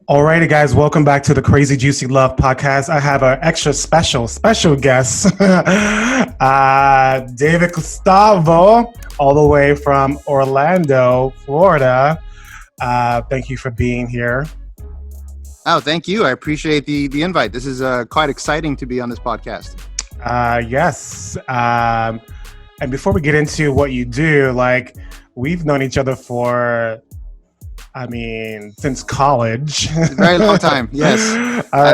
Alrighty, guys, welcome back to the Crazy Juicy Love podcast. I have an extra special guest, David Gustavo, all the way from Orlando, Florida. Thank you for being here. Oh, thank you. I appreciate the invite. This is quite exciting to be on this podcast. Yes. And before we get into what you do, we've known each other for, since college. Very long time, yes.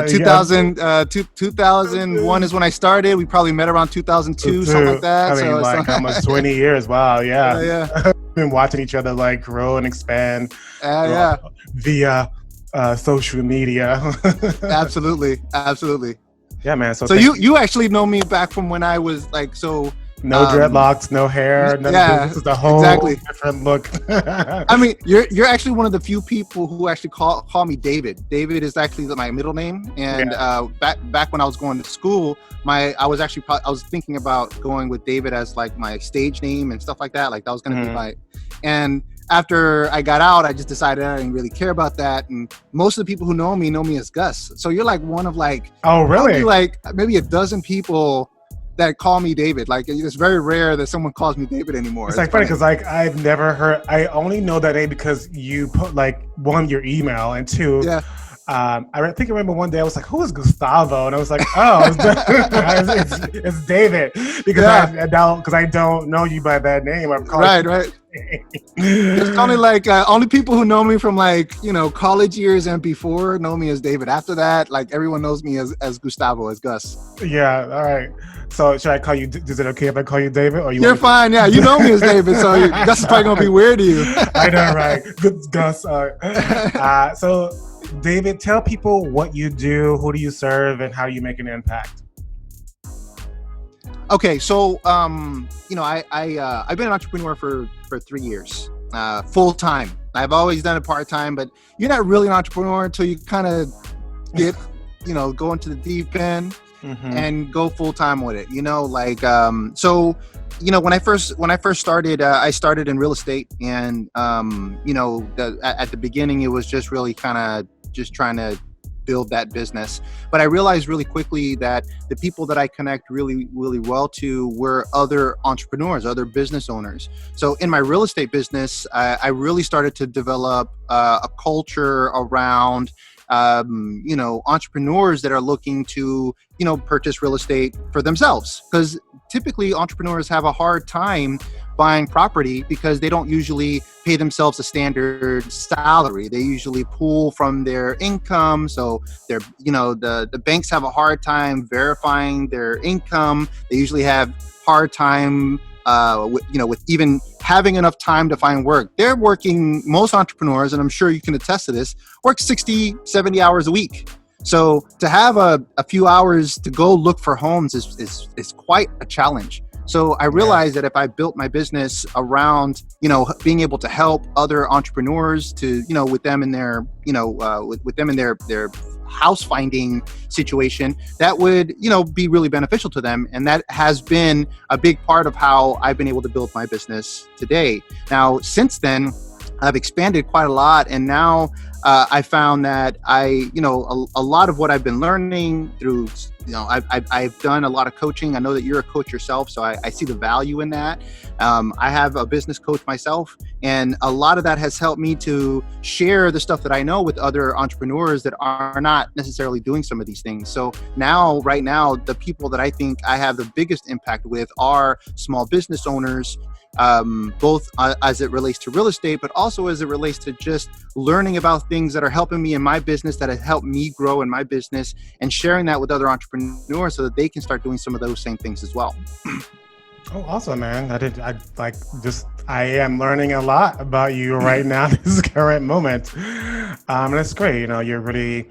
2001 is when I started. We probably met around 2002, something like that. Almost 20 years. Wow, yeah. Yeah. We've been watching each other grow and expand via social media. Absolutely. Yeah, man. So you actually know me back from when I was no dreadlocks, no hair. This is a whole different look. You're actually one of the few people who actually call me David. David is actually my middle name. And back when I was going to school, I was thinking about going with David as my stage name and stuff like that. That was going to be and after I got out, I just decided I didn't really care about that. And most of the people who know me as Gus. So you're one of oh, really? Maybe a dozen people that call me David. It's very rare that someone calls me David anymore. It's funny because I've never heard. I only know that name because you put one, your email, and two. Yeah. I remember one day I was like, "Who is Gustavo?" And I was like, "Oh, it's David," because I don't know you by that name. I'm calling right. It's only only people who know me from college years and before know me as David. After that, everyone knows me as Gustavo, as Gus. Yeah. All right. So should I call you? Is it okay if I call you David? Or you're fine. Yeah, you know me as David, so Gus is probably gonna be weird to you. I know, right? Good, Gus. So David, tell people what you do, who do you serve, and how do you make an impact? Okay, so I've been an entrepreneur for 3 years, full time. I've always done it part time, but you're not really an entrepreneur until you kind of get, go into the deep end and go full time with it. So when I first started, I started in real estate, and at the beginning it was just really kind of just trying to build that business. But I realized really quickly that the people that I connect really, really well to were other entrepreneurs, other business owners. So in my real estate business, I really started to develop a culture around entrepreneurs that are looking to, purchase real estate for themselves. Because typically entrepreneurs have a hard time buying property because they don't usually pay themselves a standard salary. They usually pull from their income. So they're, the banks have a hard time verifying their income. They usually have hard time with even having enough time to find work. They're working, most entrepreneurs, and I'm sure you can attest to this, work 60, 70 hours a week. So to have a few hours to go look for homes is quite a challenge. So I realized that if I built my business around, being able to help other entrepreneurs to, with them in their, with them in their house finding situation, that would, be really beneficial to them. And that has been a big part of how I've been able to build my business today. Now, since then, I've expanded quite a lot. And now I found that a lot of what I've been learning through, I've done a lot of coaching. I know that you're a coach yourself, so I see the value in that. I have a business coach myself, and a lot of that has helped me to share the stuff that I know with other entrepreneurs that are not necessarily doing some of these things. So right now, the people that I think I have the biggest impact with are small business owners, both as it relates to real estate, but also as it relates to just learning about things that are helping me in my business, that have helped me grow in my business, and sharing that with other entrepreneurs so that they can start doing some of those same things as well. Oh, awesome, man. I am learning a lot about you right now, this current moment. That's great. You're really,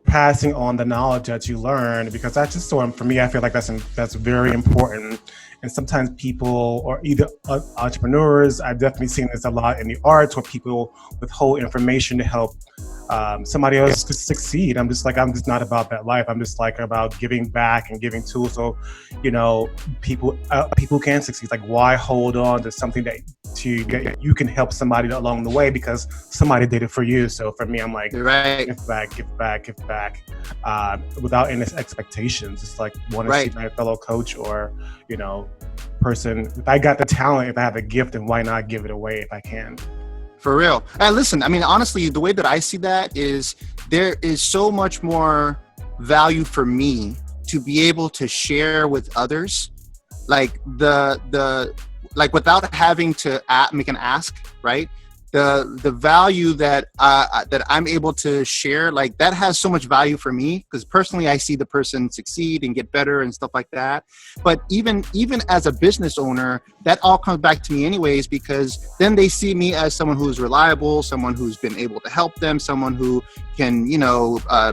passing on the knowledge that you learn, because that's just for me, I feel like that's very important. And sometimes people, or either entrepreneurs, I've definitely seen this a lot in the arts, where people withhold information to help somebody else to succeed. I'm just not about that life. I'm just about giving back and giving tools so, people can succeed. Why hold on to something that you can help somebody along the way because somebody did it for you. So for me, I'm like, Right. give back, without any expectations. It's like want to Right. see my fellow coach or, person. If I got the talent, if I have a gift, then why not give it away if I can? For real. And listen, I mean, honestly, the way that I see that is there is so much more value for me to be able to share with others, like like without having to make an ask, right? The value that I'm able to share, like that has so much value for me because personally I see the person succeed and get better and stuff like that. But even as a business owner, that all comes back to me anyways, because then they see me as someone who's reliable, someone who's been able to help them, someone who can,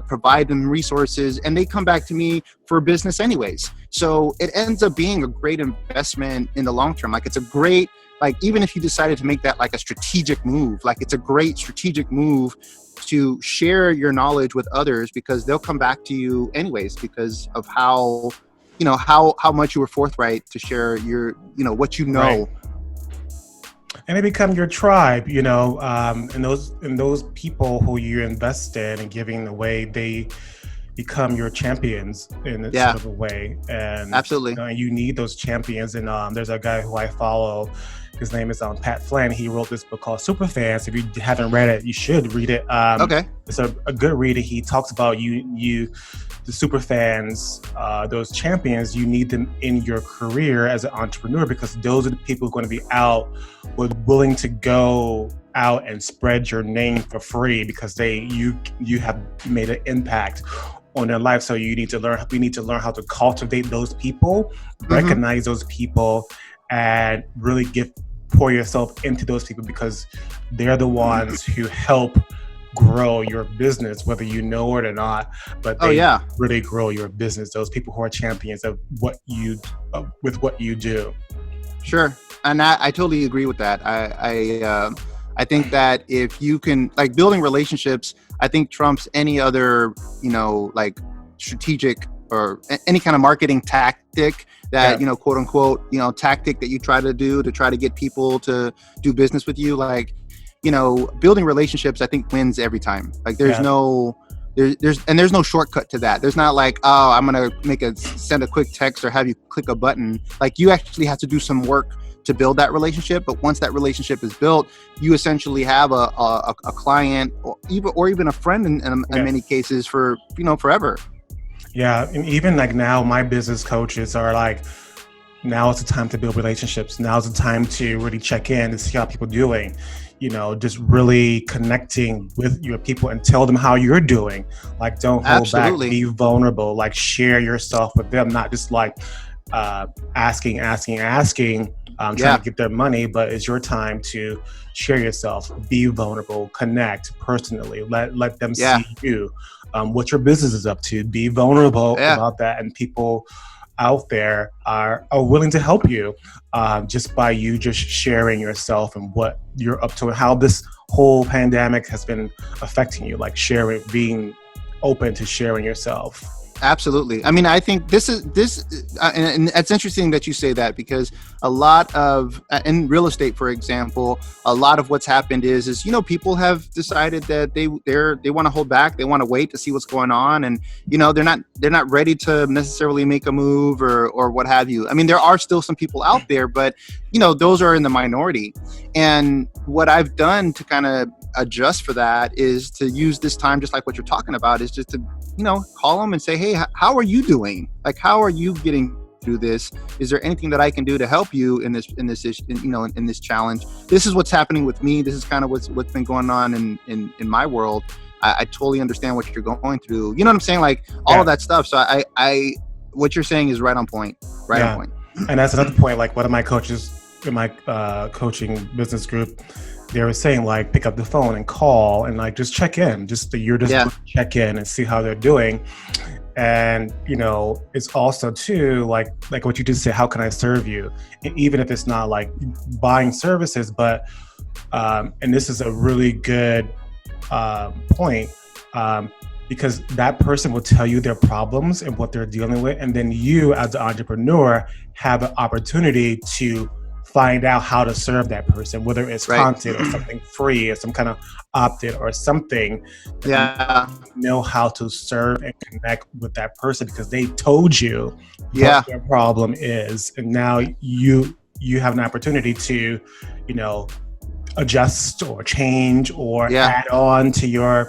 provide them resources, and they come back to me for business anyways. So it ends up being a great investment in the long term. Like it's a great, like even if you decided to make that like a strategic move, like it's a great strategic move to share your knowledge with others because they'll come back to you anyways because of how much you were forthright to share your, what you know. Right. And they become your tribe, and those people who you invest in and giving away, they become your champions in a sort of a way. And absolutely, you need those champions. And there's a guy who I follow. His name is Pat Flynn. He wrote this book called Superfans. If you haven't read it, you should read it. Okay. It's a good read. He talks about the superfans, those champions, you need them in your career as an entrepreneur because those are the people who are going to be out, willing to go out and spread your name for free because you have made an impact on their life. So we need to learn how to cultivate those people, recognize those people, and really pour yourself into those people because they're the ones who help grow your business, whether you know it or not. But they really grow your business. Those people who are champions of what you do. Sure, and I totally agree with that. I think that if you can, like, building relationships, I think trumps any other, like strategic or any kind of marketing tactic that, quote unquote, tactic that you try to do to try to get people to do business with you. Like, building relationships, I think wins every time. Like there's no shortcut to that. There's not like, oh, I'm going to send a quick text or have you click a button. Like you actually have to do some work to build that relationship. But once that relationship is built, you essentially have a client or even a friend in many cases for, forever. Yeah. And even like now my business coaches are like, now is the time to build relationships. Now is the time to really check in and see how people are doing. Just really connecting with your people and tell them how you're doing. Like, don't hold back, be vulnerable, like share yourself with them, not just like asking, trying to get their money, but it's your time to share yourself, be vulnerable, connect personally, let them see you, what your business is up to, be vulnerable about that. And people out there are willing to help you just by you just sharing yourself and what you're up to and how this whole pandemic has been affecting you, like being open to sharing yourself. Absolutely. I mean, I think this and it's interesting that you say that because a lot of, in real estate, for example, a lot of what's happened is people have decided that they want to hold back. They want to wait to see what's going on. And, they're not ready to necessarily make a move or what have you. I mean, there are still some people out there, but, those are in the minority. And what I've done to kind of adjust for that is to use this time, just like what you're talking about, is just to, call them and say, hey, how are you doing? Like, how are you getting through this? Is there anything that I can do to help you in this challenge? This is what's happening with me. This is kind of what's been going on in my world. I totally understand what you're going through. You know what I'm saying? Like all of that stuff. So I what you're saying is right on point. On point. And that's another point. Like one of my coaches in my coaching business group, they were saying like pick up the phone and call and like just check in, check in and see how they're doing. And it's also too like what you just said, how can I serve you? And even if it's not like buying services, but and this is a really good point, because that person will tell you their problems and what they're dealing with, and then you as the entrepreneur have an opportunity to find out how to serve that person, whether it's Right. content or something free or some kind of opt-in or something. Yeah. Know how to serve and connect with that person because they told you Yeah. what their problem is, and now you have an opportunity to, you know, adjust or change or Yeah. add on to your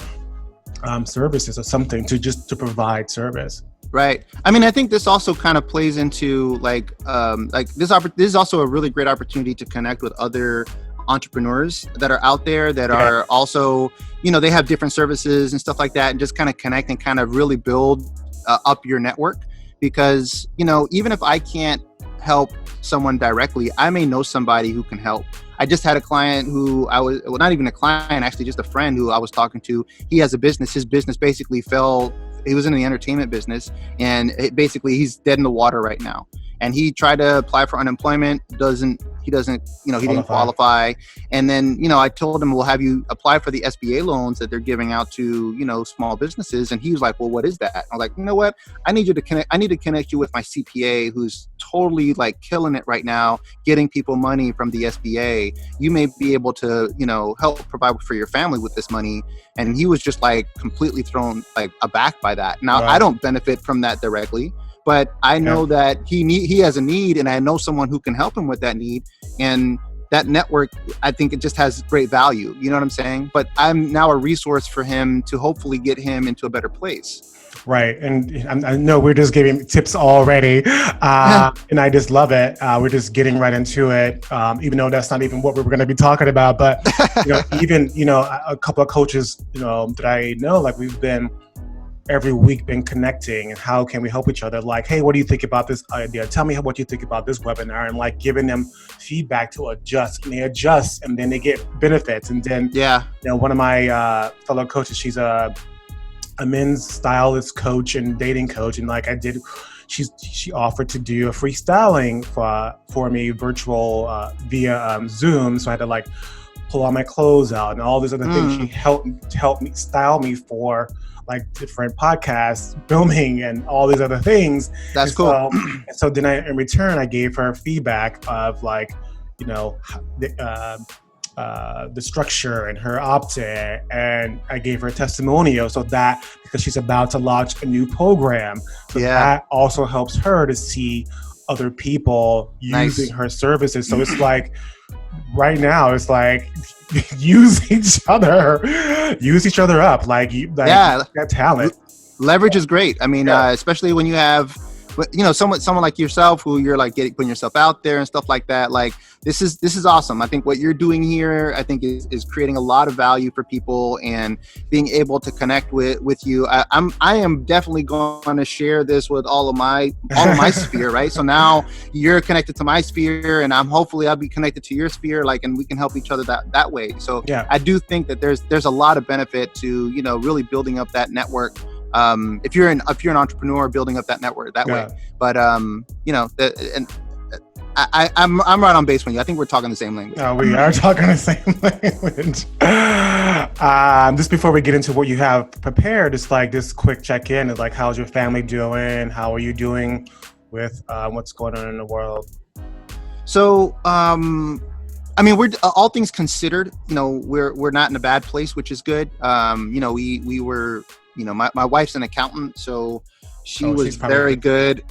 services or something to provide service. Right. I mean, I think this also kind of plays into like this is also a really great opportunity to connect with other entrepreneurs that are out there that are also, you know, they have different services and stuff like that, and just kind of connect and kind of really build up your network. Because, you know, even if I can't help someone directly, I may know somebody who can help. I just had a client who not even a client, actually just a friend who I was talking to. He has a business. His business basically fell. He was in the entertainment business, and he's dead in the water right now. And he tried to apply for unemployment. He didn't qualify. And then, you know, I told him, we'll have you apply for the SBA loans that they're giving out to, you know, small businesses. And he was like, well, what is that? I'm like, you know what? I need to connect you with my CPA, who's totally like killing it right now, getting people money from the SBA. You may be able to, you know, help provide for your family with this money. And he was just like completely thrown like aback by that. Now, I don't benefit from that directly, but I know that he has a need, and I know someone who can help him with that need. And that network, I think it just has great value. You know what I'm saying? But I'm now a resource for him to hopefully get him into a better place. Right. And I know we're just giving tips already, and I just love it. We're just getting right into it, even though that's not even what we were going to be talking about. But, you know, even, you know, a couple of coaches, you know, that I know, like we've been every week been connecting, and how can we help each other? Like, hey, what do you think about this idea? Tell me what you think about this webinar, and like giving them feedback to adjust, and they adjust, and then they get benefits. And then, you know, one of my fellow coaches, she's a men's stylist coach and dating coach, and like she offered to do a freestyling for me virtual via Zoom. So I had to like pull all my clothes out and all these other things. She helped me style me for like different podcasts, filming, and all these other things. That's cool. So then in return, I gave her feedback of like, you know, the structure and her opt-in, and I gave her a testimonial, so that because she's about to launch a new program, so that also helps her to see other people using her services. So it's like right now, it's like use each other up, like that talent. Leverage is great. I mean, especially when you have, you know, someone like yourself, who you're like putting yourself out there and stuff like that. Like this is awesome. I think what you're doing here, I think is creating a lot of value for people, and being able to connect with you. I am definitely going to share this with all of my sphere, right? So now you're connected to my sphere, and hopefully I'll be connected to your sphere, like, and we can help each other that way. So I do think that there's a lot of benefit to, you know, really building up that network. If you're an entrepreneur, building up that network that way. But you know, I'm right on base with you. I think we're talking the same language. No, we are talking the same language. Just before we get into what you have prepared, it's like this quick check-in is like, how's your family doing? How are you doing with what's going on in the world? So, I mean, we're all things considered, you know, we're not in a bad place, which is good. You know, we were, you know, my wife's an accountant, so she was very good.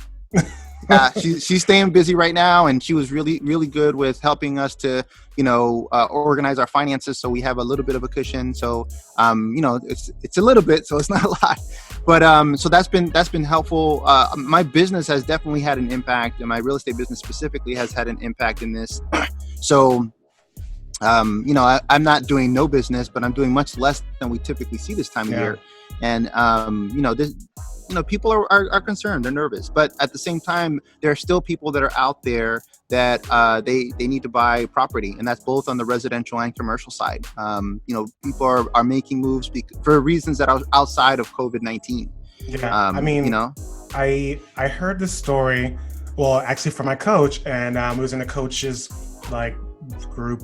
She's staying busy right now, and she was really, really good with helping us to, you know, organize our finances, so we have a little bit of a cushion. So, you know, it's a little bit, so it's not a lot, but so that's been helpful. My business has definitely had an impact, and my real estate business specifically has had an impact in this. So, you know, I'm not doing no business, but I'm doing much less than we typically see this time of year. And, you know, people are concerned, they're nervous, but at the same time, there are still people that are out there that they need to buy property, and that's both on the residential and commercial side. You know, people are making moves for reasons that are outside of COVID-19. I mean, you know, I heard this story, well, actually from my coach, and it was in the coach's like group,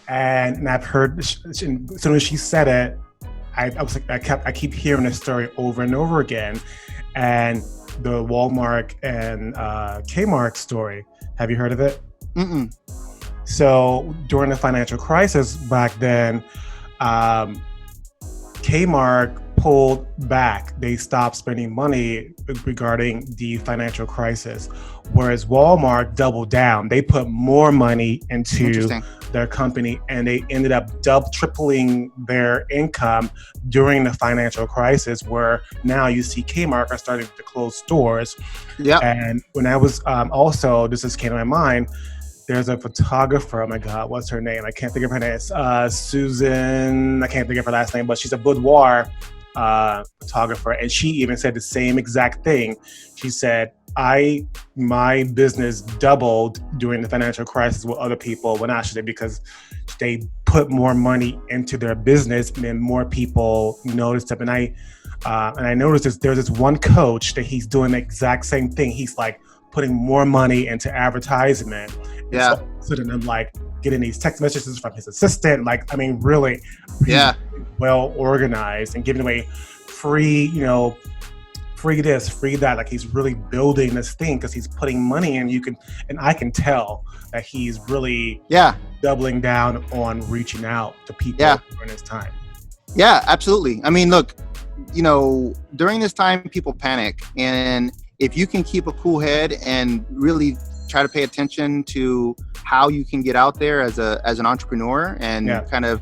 and I've heard, as soon as she said it, I was like, I keep hearing this story over and over again, and the Walmart and Kmart story. Have you heard of it? Mm-mm. So during the financial crisis back then, Kmart pulled back. They stopped spending money regarding the financial crisis, whereas Walmart doubled down. They put more money into Interesting. their company, and they ended up tripling their income during the financial crisis, where now you see Kmart are starting to close stores. Yep. And when I was also, this just came to my mind, there's a photographer. Oh my God, what's her name? I can't think of her name. It's Susan. I can't think of her last name, but she's a boudoir photographer, and she even said the same exact thing. She said, my business doubled during the financial crisis with other people when actually because they put more money into their business and then more people noticed them. And I noticed there's this one coach that he's doing the exact same thing. He's like putting more money into advertisement. And Yeah. so all of a sudden I'm like getting these text messages from his assistant. Like, I mean, really Yeah. well organized and giving away free, free this, free that. Like he's really building this thing because he's putting money in. And I can tell that he's really Yeah. doubling down on reaching out to people Yeah. during this time. Yeah, absolutely. I mean, look, during this time, people panic. And if you can keep a cool head and really try to pay attention to how you can get out there as an entrepreneur and kind of,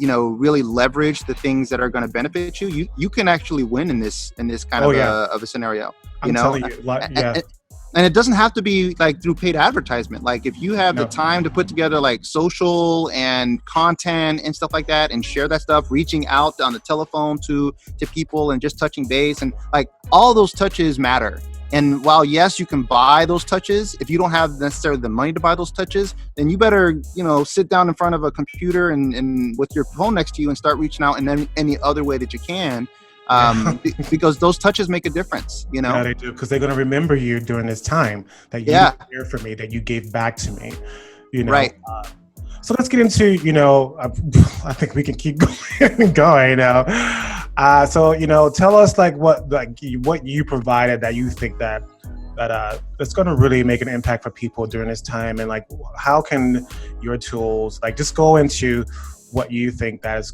really leverage the things that are going to benefit you, you can actually win in this kind of a scenario. I'm telling you, and it doesn't have to be like through paid advertisement. Like if you have the time to put together like social and content and stuff like that and share that stuff, reaching out on the telephone to people and just touching base, and like all those touches matter. And while yes, you can buy those touches, if you don't have necessarily the money to buy those touches, then you better, sit down in front of a computer and with your phone next to you and start reaching out in any other way that you can. Because those touches make a difference, Yeah, they do, because they're going to remember you during this time that you were there for me, that you gave back to me, Right. So let's get into, I think we can keep going now. So, tell us like what you provided that you think that it's going to really make an impact for people during this time, and like how can your tools like just go into what you think that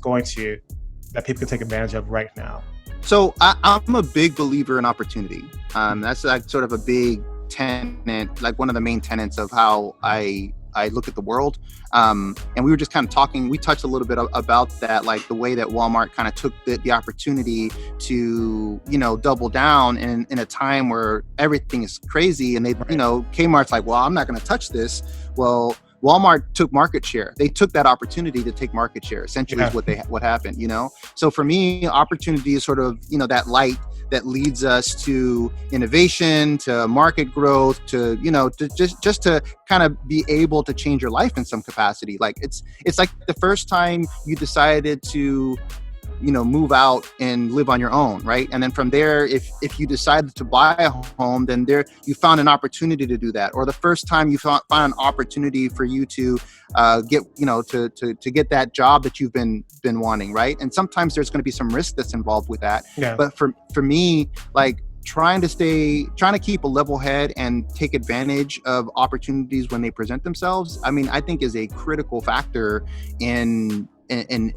people can take advantage of right now. So I'm a big believer in opportunity. That's like sort of a big tenet, like one of the main tenets of how I look at the world. And we were just kind of talking, we touched a little bit about that, like the way that Walmart kind of took the opportunity to, double down in a time where everything is crazy. And they, Kmart's like, well, I'm not going to touch this. Well, Walmart took market share. They took that opportunity to take market share, essentially is what happened, So for me, opportunity is sort of, that light that leads us to innovation, to market growth, to, to just to kind of be able to change your life in some capacity. Like it's like the first time you decided to, move out and live on your own, right? And then from there, if you decided to buy a home, then there you found an opportunity to do that. Or the first time you found an opportunity for you to get, to get that job that you've been wanting, right? And sometimes there's going to be some risk that's involved with that. Yeah. But for me, like trying to keep a level head and take advantage of opportunities when they present themselves, I mean, I think is a critical factor in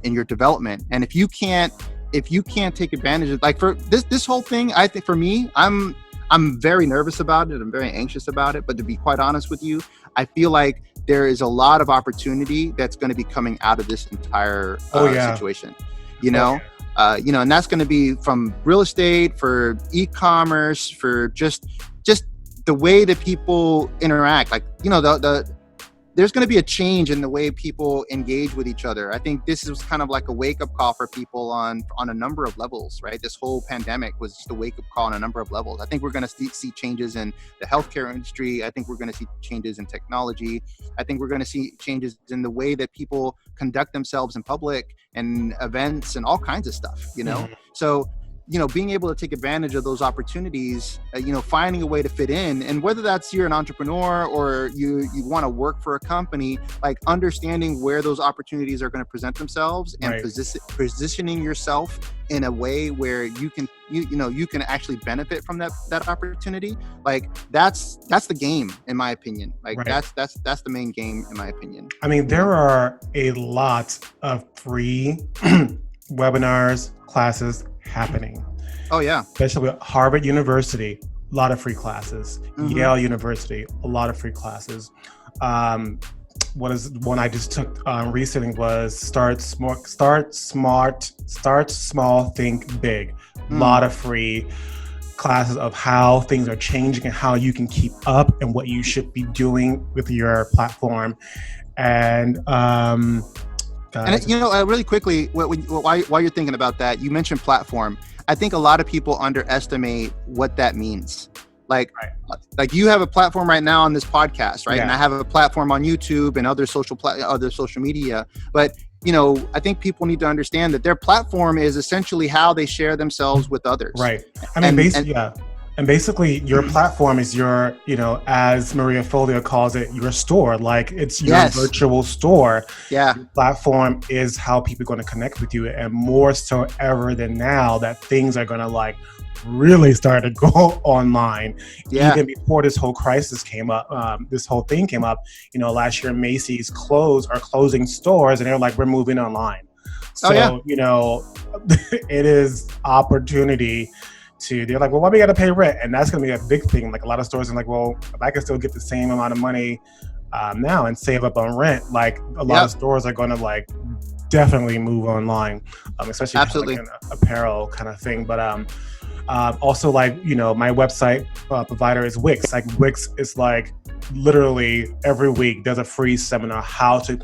your development. And if you can't take advantage of, like, for this whole thing, I think for me, I'm very nervous about it. I'm very anxious about it. But to be quite honest with you, I feel like there is a lot of opportunity that's going to be coming out of this entire situation. And that's going to be from real estate, for e-commerce, for just the way that people interact. Like, there's going to be a change in the way people engage with each other. I think this is kind of like a wake-up call for people on a number of levels, right? This whole pandemic was just a wake-up call on a number of levels. I think we're going to see changes in the healthcare industry. I think we're going to see changes in technology. I think we're going to see changes in the way that people conduct themselves in public and events and all kinds of stuff, So being able to take advantage of those opportunities, finding a way to fit in, and whether that's you're an entrepreneur or you want to work for a company, like understanding where those opportunities are going to present themselves and Right. positioning yourself in a way where you can actually benefit from that opportunity. Like that's the game, in my opinion. Like Right. that's the main game, in my opinion. I mean, there are a lot of free webinars, classes happening, Oh yeah. especially with Harvard University, a lot of free classes. Mhm. Yale University, a lot of free classes. What is one I just took recently was start small, think big. A lot of free classes of how things are changing and how you can keep up and what you should be doing with your platform. And really quickly, while you're thinking about that, you mentioned platform. I think a lot of people underestimate what that means. Like you have a platform right now on this podcast, right? Yeah. And I have a platform on YouTube and other social media. But I think people need to understand that their platform is essentially how they share themselves with others. Right. I mean, And basically your platform is your, as Maria Folio calls it, your store. Like it's your virtual store. Yeah. Your platform is how people are going to connect with you. And more so ever than now that things are going to really start to go online. Yeah. Even before this whole crisis came up, this whole thing came up, last year Macy's are closing stores and they're like, we're moving online. So, it is opportunity they're like, well, why we got to pay rent? And that's going to be a big thing. Like a lot of stores are like, well, if I can still get the same amount of money now and save up on rent, like a lot of stores are going to definitely move online, especially absolutely kind of an apparel kind of thing. But also my website provider is Wix. Like Wix is literally every week there's a free seminar how to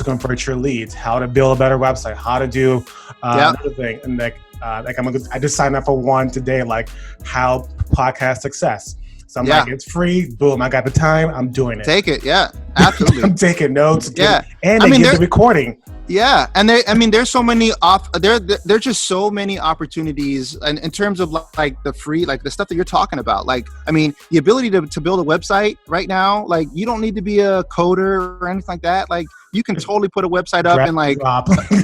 convert your leads, how to build a better website, how to do another thing. And I just signed up for one today, how podcast success. So I'm like, it's free. Boom. I got the time. I'm doing it. Take it. Yeah, absolutely. I'm taking notes. Yeah. And they get the recording. Yeah. And there's so many there's just so many opportunities in terms of the free, the stuff that you're talking about. The ability to build a website right now, you don't need to be a coder or anything like that. You can totally put a website up and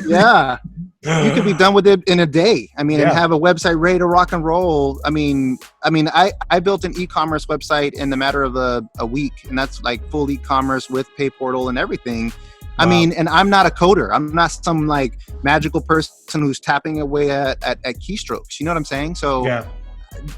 yeah. You could be done with it in a day. And have a website ready to rock and roll. I built an e-commerce website in the matter of a week, and that's full e-commerce with pay portal and everything. Wow. And I'm not a coder. I'm not some magical person who's tapping away at keystrokes. You know what I'm saying? So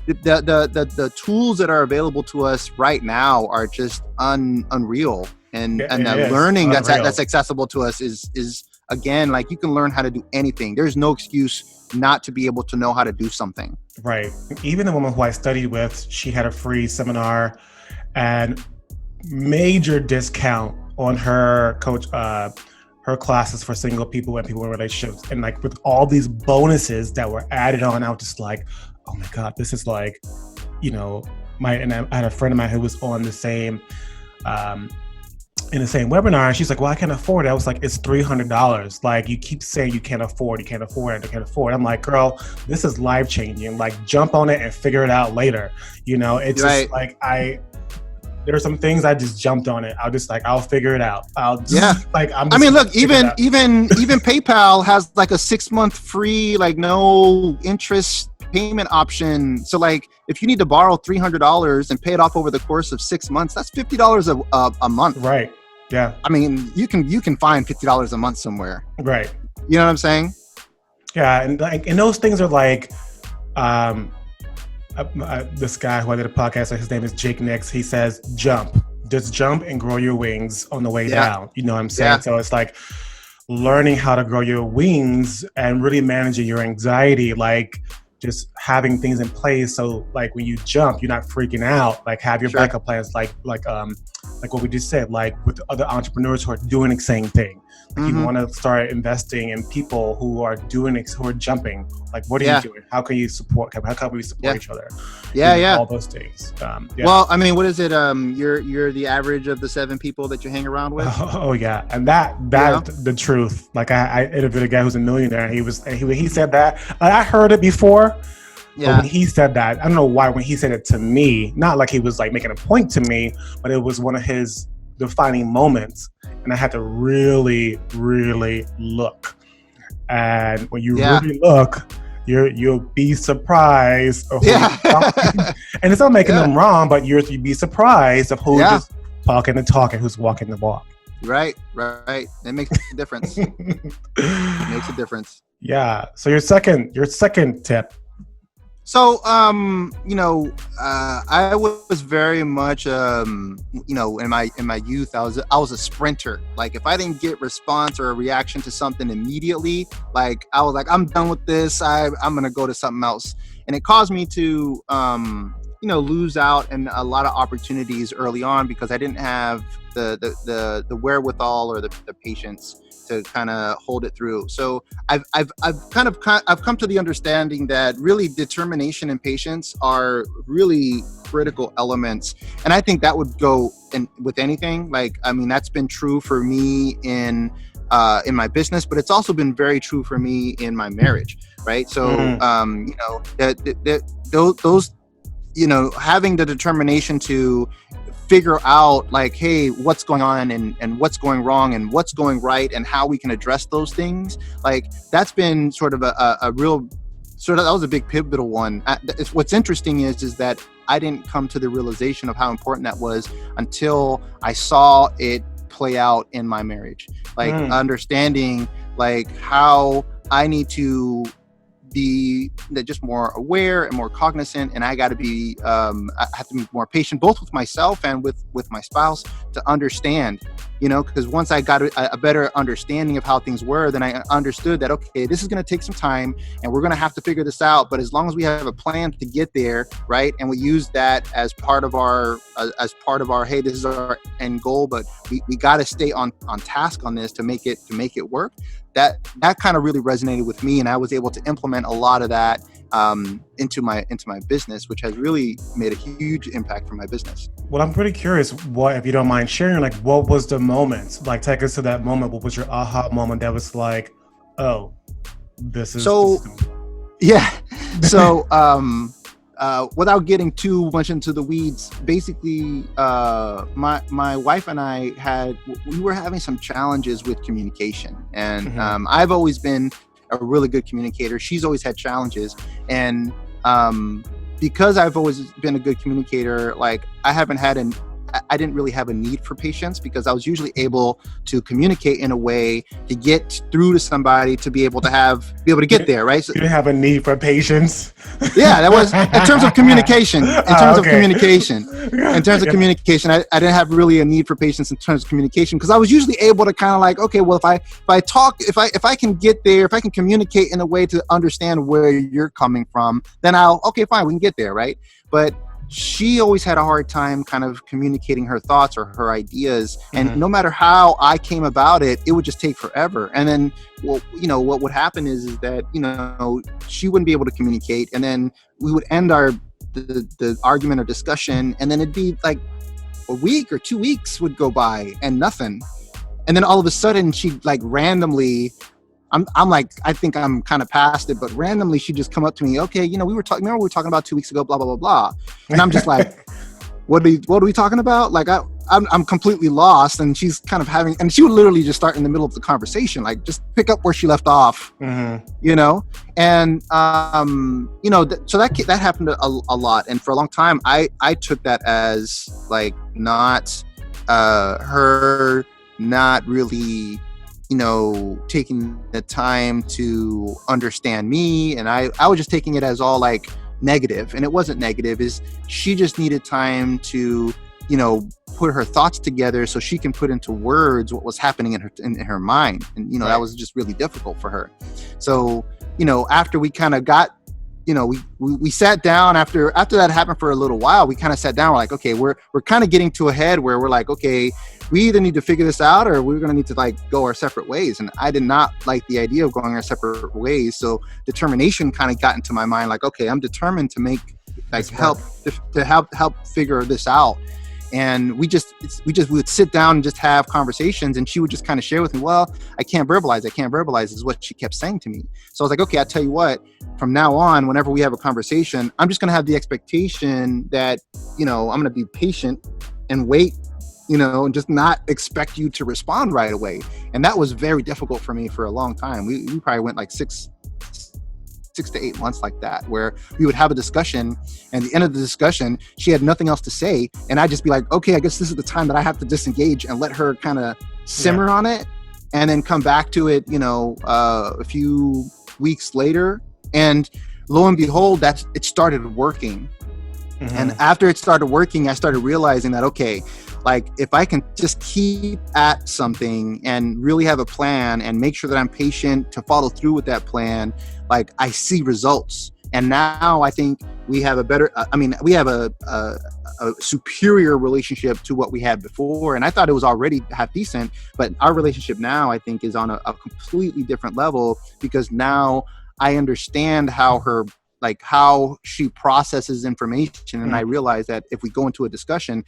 the tools that are available to us right now are just unreal. And the learning that's accessible to us is again, you can learn how to do anything. There's no excuse not to be able to know how to do something. Right. Even the woman who I studied with, she had a free seminar and major discount on her her classes for single people and people in relationships. And with all these bonuses that were added on, I was just like, oh my God, this is I had a friend of mine who was on the same in the same webinar, and she's like, well, I can't afford it. I was like, it's $300. You keep saying you can't afford it. I'm like, girl, this is life changing. Jump on it and figure it out later. It's just there are some things I just jumped on it. I'll figure it out. Look, even PayPal has a 6-month free, no interest payment option. So if you need to borrow $300 and pay it off over the course of 6 months, that's $50 a month. Right. Yeah. You can find $50 a month somewhere. Right. You know what I'm saying? Yeah. And those things are this guy who I did a podcast, his name is Jake Nix. He says, just jump and grow your wings on the way down. You know what I'm saying? Yeah. So it's learning how to grow your wings and really managing your anxiety, just having things in place. So when you jump, you're not freaking out, have your backup plans, like what we just said, like with other entrepreneurs who are doing the same thing. Like you want to start investing in people who are who are jumping. Like, what are you doing? How can you support? How can we support each other? All those things. Well, I mean, what is it? You're the average of the 7 people that you hang around with. Oh yeah, and that is the truth. Like I interviewed a guy who's a millionaire. He said that. I heard it before. Yeah. But when he said that, I don't know why. When he said it to me, not like he was like making a point to me, but it was one of his defining moments, and I had to really, really look. And when you really look, you'll be surprised of who and it's not making them wrong, but you'd be surprised of who's just talking and talking, who's walking the walk. Right. It makes a difference. It makes a difference. Yeah. So your second tip. So, I was very much, in my youth, I was a sprinter. Like if I didn't get response or a reaction to something immediately, like I was like, I'm done with this. I'm going to go to something else. And it caused me to, lose out in a lot of opportunities early on because I didn't have the wherewithal or the patience to kind of hold it through. So I've come to the understanding that really determination and patience are really critical elements. And I think that would go with anything. Like, I mean, that's been true for me in my business, but it's also been very true for me in my marriage. Right. So, those, having the determination to figure out like, hey, what's going on and what's going wrong and what's going right and how we can address those things. Like that's been sort of a real sort of, that was a big pivotal one. What's interesting is that I didn't come to the realization of how important that was until I saw it play out in my marriage. Like understanding like how I need to be just more aware and more cognizant, and I got to be I have to be more patient both with myself and with my spouse to understand, because once I got a better understanding of how things were, then I understood that okay, this is going to take some time and we're going to have to figure this out, but as long as we have a plan to get there, right, and we use that as part of our hey, this is our end goal, but we got to stay on task on this to make it work. That kind of really resonated with me, and I was able to implement a lot of that into my business, which has really made a huge impact for my business. Well, I'm pretty curious, what, if you don't mind sharing, like what was the moment? Like take us to that moment. What was your aha moment that was like, oh, this is so. Yeah. So without getting too much into the weeds, basically, my wife and I we were having some challenges with communication, and I've always been a really good communicator. She's always had challenges, and because I've always been a good communicator, like I didn't really have a need for patience because I was usually able to communicate in a way to get through to somebody to be able to get there, right? So, you didn't have a need for patience. Yeah, that was in terms of communication. In terms of communication, I didn't have really a need for patience in terms of communication because I was usually able to kind of like, okay, well, if I can get there, if I can communicate in a way to understand where you're coming from, then okay, fine, we can get there, right? But she always had a hard time kind of communicating her thoughts or her ideas. And no matter how I came about it, it would just take forever. And then, well, what would happen is that, she wouldn't be able to communicate. And then we would end the argument or discussion. And then it'd be like a week or 2 weeks would go by and nothing. And then all of a sudden she'd like randomly, I'm like, I think I'm kind of past it, but randomly she'd just come up to me. Okay, remember we were talking about 2 weeks ago, blah, blah, blah, blah. And I'm just like, what are we talking about? Like, I'm completely lost. And she's kind of and she would literally just start in the middle of the conversation, like just pick up where she left off, And, so that happened a lot. And for a long time, I took that as like not her not really, taking the time to understand me. And I was just taking it as all like negative, and it wasn't negative. Is she just needed time to, put her thoughts together so she can put into words what was happening in her mind. And, that was just really difficult for her. So, after we kind of got we sat down after that happened for a little while. We kind of sat down. We're like, okay, we're kind of getting to a head where we're like, okay, we either need to figure this out or we're going to need to like go our separate ways. And I did not like the idea of going our separate ways. So determination kind of got into my mind. Like, okay, I'm determined to make like help figure this out. And we would sit down and just have conversations, and she would just kind of share with me, well, I can't verbalize is what she kept saying to me. So I was like, okay, I'll tell you what, from now on, whenever we have a conversation, I'm just going to have the expectation that, I'm going to be patient and wait, and just not expect you to respond right away. And that was very difficult for me for a long time. We probably went like 6 to 8 months like that, where we would have a discussion, and at the end of the discussion, she had nothing else to say. And I'd just be like, okay, I guess this is the time that I have to disengage and let her kind of simmer on it, and then come back to it, a few weeks later. And lo and behold, it started working. Mm-hmm. And after it started working, I started realizing that, okay, like if I can just keep at something and really have a plan and make sure that I'm patient to follow through with that plan, like I see results. And now I think we have we have a superior relationship to what we had before. And I thought it was already half decent, but our relationship now I think is on a completely different level, because now I understand how she processes information. And I realize that if we go into a discussion,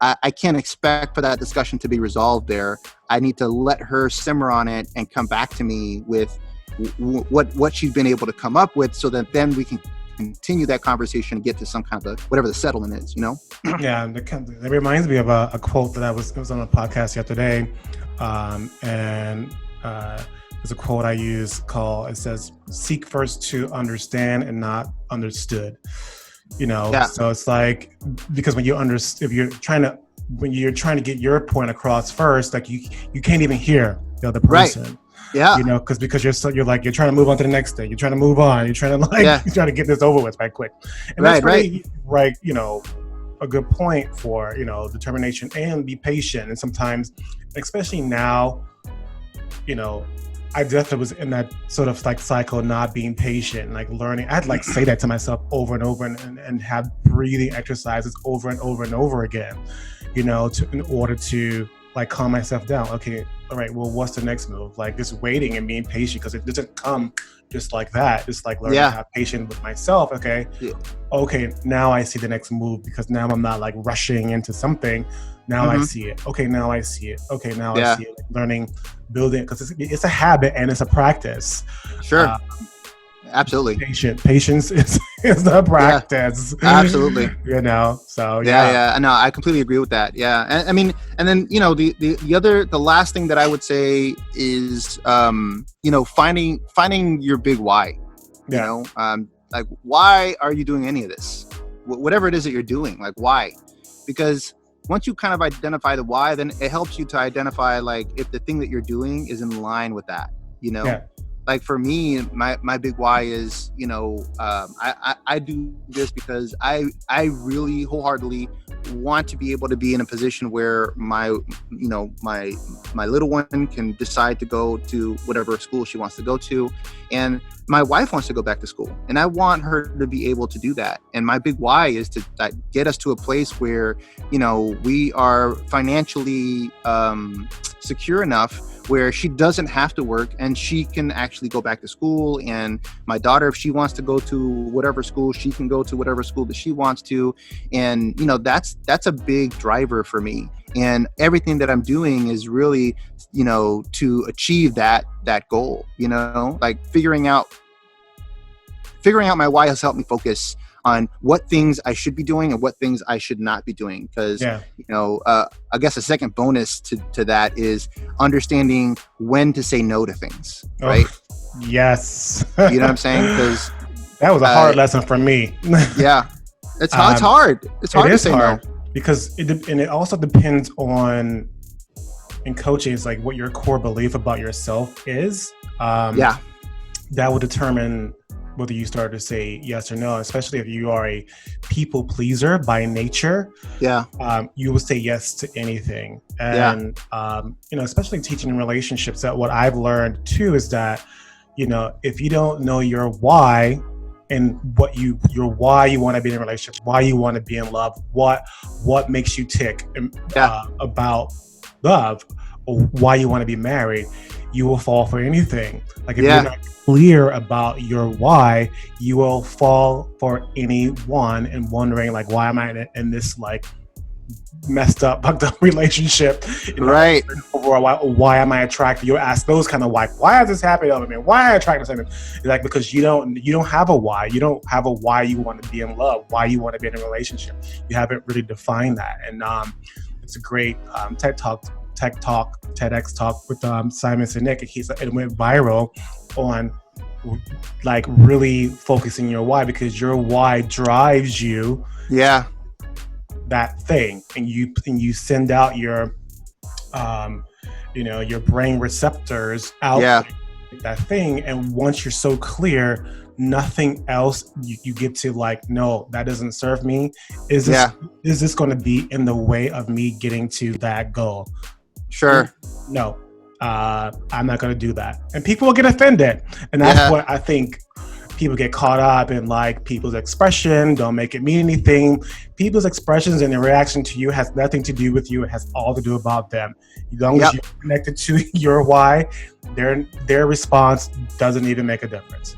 I can't expect for that discussion to be resolved there. I need to let her simmer on it and come back to me with what she's been able to come up with, so that then we can continue that conversation and get to some kind of whatever the settlement is, Yeah, it reminds me of a quote that was on a podcast yesterday, and there's a quote I use it says, "Seek first to understand and not understood." So it's like, because when you're trying to get your point across first, like you can't even hear the other person. Right. Yeah. because you're trying to move on to the next thing. You're trying to move on. You're trying to you're trying to get this over with right quick. And that's really, right. A good point for, determination, and be patient. And sometimes, especially now, I definitely was in that sort of like cycle, not being patient, like learning. I'd like say that to myself over and over, and have breathing exercises over and over and over again, in order to like calm myself down. Okay, all right, well, what's the next move? Like just waiting and being patient, because it doesn't come just like that. Just like learning to have patience with myself. Okay, now I see the next move, because now I'm not like rushing into something. Now I see it. Okay, now I see it. Okay, now I see it. Like learning, building, because it's a habit and it's a practice. Sure. Absolutely. Patience is the practice. Yeah, absolutely. So yeah. No, I completely agree with that. Yeah. And then, the last thing that I would say is, finding your big why, like, why are you doing any of this? Whatever it is that you're doing, like, why? Because once you kind of identify the why, then it helps you to identify, like, if the thing that you're doing is in line with that, Like for me, my big why is, I do this because I really wholeheartedly want to be able to be in a position where my little one can decide to go to whatever school she wants to go to, and my wife wants to go back to school, and I want her to be able to do that. And my big why is to get us to a place where, we are financially secure enough where she doesn't have to work, and she can actually go back to school. And my daughter, if she wants to go to whatever school, she can go to whatever school that she wants to. And, that's a big driver for me. And everything that I'm doing is really, to achieve that goal, like figuring out my why has helped me focus on what things I should be doing and what things I should not be doing. Because, I guess a second bonus to that is understanding when to say no to things, right? Yes. You know what I'm saying? Because that was a hard lesson for me. Yeah. It's hard. It's hard to say no. Because it also depends on, in coaching, it's like what your core belief about yourself is. That will determine whether you start to say yes or no, especially if you are a people pleaser by nature. You will say yes to anything. And, especially teaching in relationships, that what I've learned too is that, if you don't know your why, and your why you want to be in a relationship, why you want to be in love, what makes you tick Yeah. about love, or why you want to be married, you will fall for anything. Like if you're Yeah. not clear about your why, you will fall for anyone and wondering like, why am I in this like messed up, fucked up relationship? Right. Overall, why am I attracted? You'll ask those kind of why is this happening to me? Why am I attracted to something? It's like because you don't have a why. You don't have a why you want to be in love, why you want to be in a relationship. You haven't really defined that. And it's a great TEDx talk with Simon Sinek. It went viral on like really focusing your why, because your why drives you Yeah. that thing, and you send out your your brain receptors out that thing, and once you're so clear, nothing else you get to like, no, that doesn't serve me. Is this going to be in the way of me getting to that goal? Sure. No, I'm not going to do that. And people will get offended, and that's what I think. People get caught up in like people's expression. Don't make it mean anything. People's expressions and their reaction to you has nothing to do with you. It has all to do about them. As long as you're connected to your why, their response doesn't even make a difference.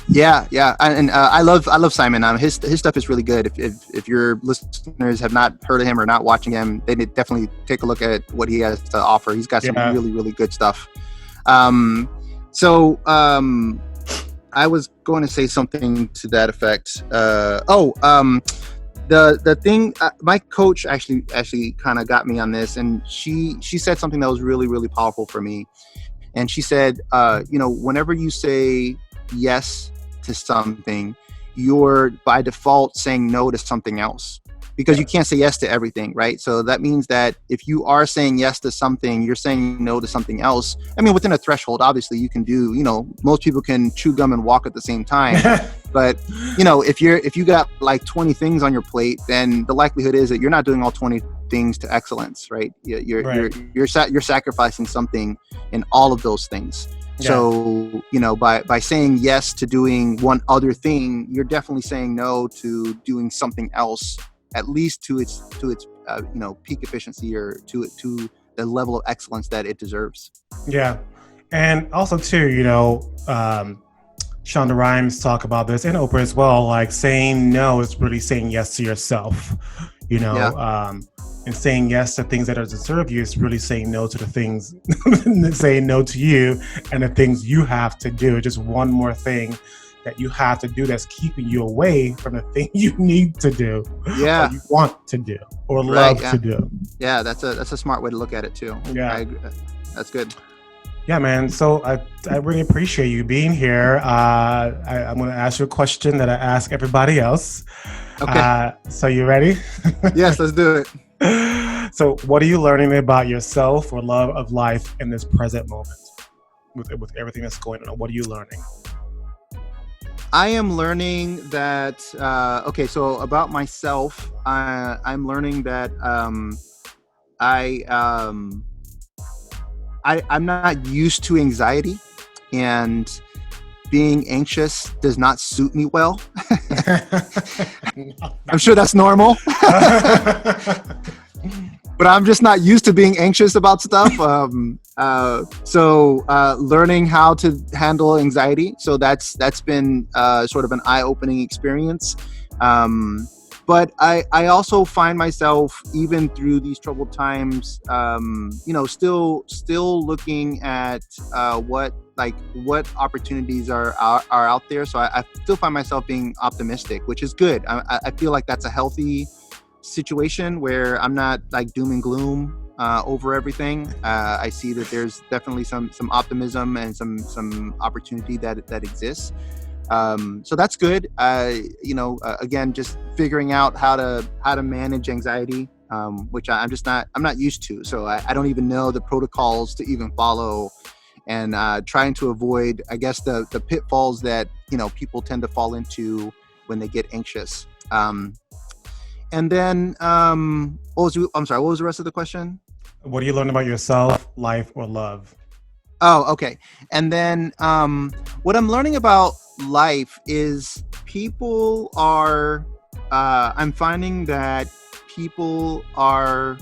Yeah, and I love Simon. His stuff is really good. If your listeners have not heard of him or not watching him, they need definitely take a look at what he has to offer. He's got some really, really good stuff. I was going to say something to that effect. The thing, my coach actually kind of got me on this, and she said something that was really, really powerful for me. And she said, whenever you say yes to something, you're by default saying no to something else, because you can't say yes to everything, right? So that means that if you are saying yes to something, you're saying no to something else. I mean, within a threshold, obviously you can do, most people can chew gum and walk at the same time. But, if you got like 20 things on your plate, then the likelihood is that you're not doing all 20 things to excellence, right? You're sacrificing something in all of those things. Yeah. So, by saying yes to doing one other thing, you're definitely saying no to doing something else, at least to its peak efficiency, or to the level of excellence that it deserves. Yeah. And also too, Shonda Rhimes talk about this, and Oprah as well, like saying no is really saying yes to yourself, and saying yes to things that deserve you is really saying no to the things, saying no to you and the things you have to do. Just one more thing that you have to do that's keeping you away from the thing you need to do, or you want to do, or love to do. Yeah, that's a smart way to look at it too. Yeah, I agree. That's good. Yeah, man. So I really appreciate you being here. I'm going to ask you a question that I ask everybody else. Okay. So you ready? Yes, let's do it. So what are you learning about yourself or love of life in this present moment with everything that's going on? What are you learning? I am learning that, so about myself, I'm learning that I'm not used to anxiety, and being anxious does not suit me well. I'm sure that's normal. But I'm just not used to being anxious about stuff. So learning how to handle anxiety. So that's been sort of an eye-opening experience. But I also find myself, even through these troubled times, still looking at what opportunities are out there. So I still find myself being optimistic, which is good. I feel like that's a healthy situation where I'm not like doom and gloom over everything. I see that there's definitely some optimism and some opportunity that exists. So that's good. Again, just figuring out how to manage anxiety, which I'm not used to. So I don't even know the protocols to even follow, and trying to avoid, I guess, the pitfalls that, people tend to fall into when they get anxious. And then, what was the rest of the question? What do you learn about yourself, life, or love? Oh, okay. And then what I'm learning about life is people are, I'm finding that people are,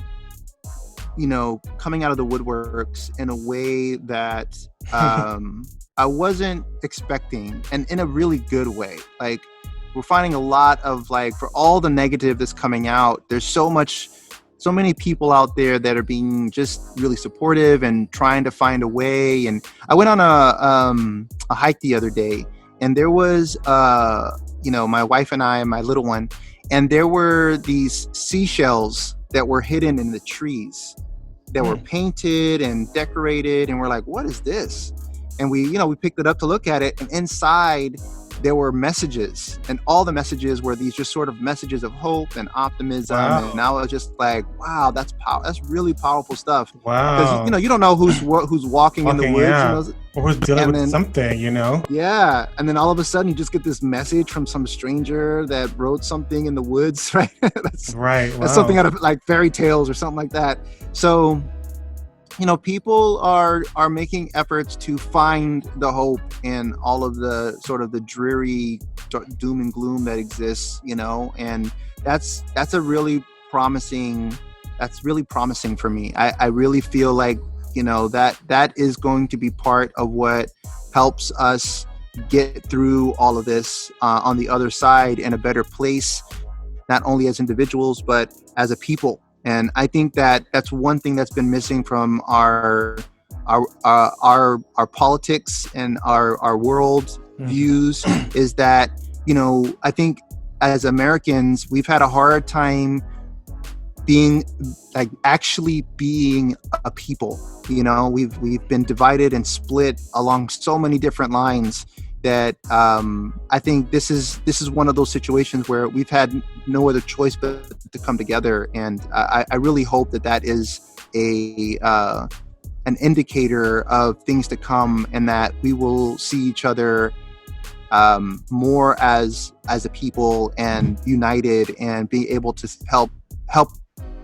coming out of the woodworks in a way that I wasn't expecting, and in a really good way. Like, we're finding a lot of, like, for all the negative that's coming out, there's so many people out there that are being just really supportive and trying to find a way. And I went on a hike the other day, and there was, my wife and I and my little one, and there were these seashells that were hidden in the trees that were painted and decorated. And we're like, what is this? And we picked it up to look at it, and inside there were messages, and all the messages were these just sort of messages of hope and optimism. Wow. And I was just like, wow, that's really powerful stuff. Wow. Because you don't know who's walking in the woods, yeah. Or who's dealing with something, Yeah, and then all of a sudden you just get this message from some stranger that wrote something in the woods, right? That's right. Wow. That's something out of like fairy tales or something like that. So, people are making efforts to find the hope in all of the sort of the dreary doom and gloom that exists, and that's really promising for me. I really feel like, that is going to be part of what helps us get through all of this on the other side in a better place, not only as individuals, but as a people. And I think that that's one thing that's been missing from our politics and our world views is that, I think as Americans, we've had a hard time actually being a people. We've been divided and split along so many different lines that I think this is one of those situations where we've had no other choice but to come together. And I really hope that is an indicator of things to come, and that we will see each other more as a people and united, and being able to help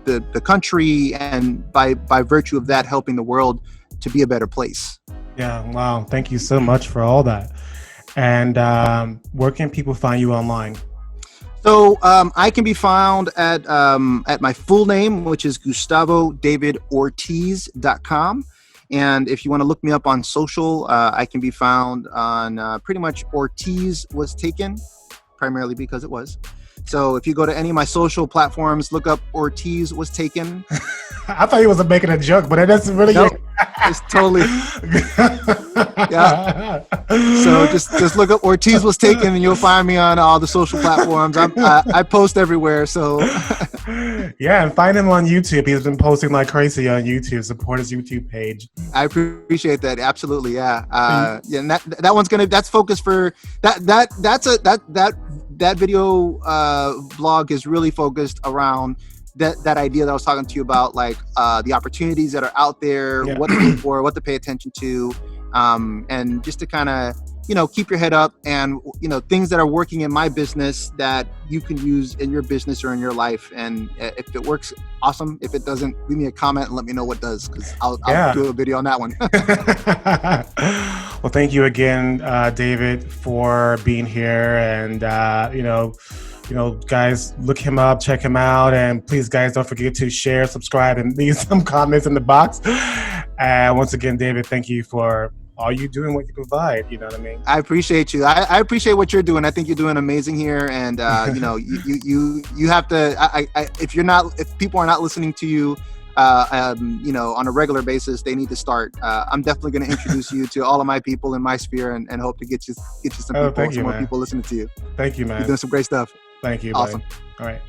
the country, and by virtue of that, helping the world to be a better place. Yeah. Wow. Thank you so much for all that. And where can people find you online? So I can be found at my full name, which is GustavoDavidOrtiz.com. And if you want to look me up on social, I can be found on pretty much Ortiz Was Taken, primarily because it was. So if you go to any of my social platforms, look up Ortiz Was Taken. I thought he was making a joke, but that's really nope. It's totally yeah. So just look up Ortiz Was Taken, and you'll find me on all the social platforms. I post everywhere. So yeah, and find him on YouTube. He's been posting like crazy on YouTube. Support his YouTube page. I appreciate that. Absolutely, yeah. Yeah, and that one's that's focused for that video blog is really focused around that idea that I was talking to you about, like the opportunities that are out there, what to look for, what to pay attention to, and just to kind of, keep your head up, and, things that are working in my business that you can use in your business or in your life. And if it works, awesome. If it doesn't, leave me a comment and let me know what does, because I'll do a video on that one. Well, thank you again, David, for being here. And, guys, look him up, check him out. And please, guys, don't forget to share, subscribe, and leave some comments in the box. And once again, David, thank you for all you do and what you provide. You know what I mean? I appreciate you. I appreciate what you're doing. I think you're doing amazing here. And, you have to, if people are not listening to you, on a regular basis, they need to start. I'm definitely going to introduce you to all of my people in my sphere, and hope to get you some people, some more people listening to you. Thank you, man. You're doing some great stuff. Thank you. Awesome. Buddy. All right.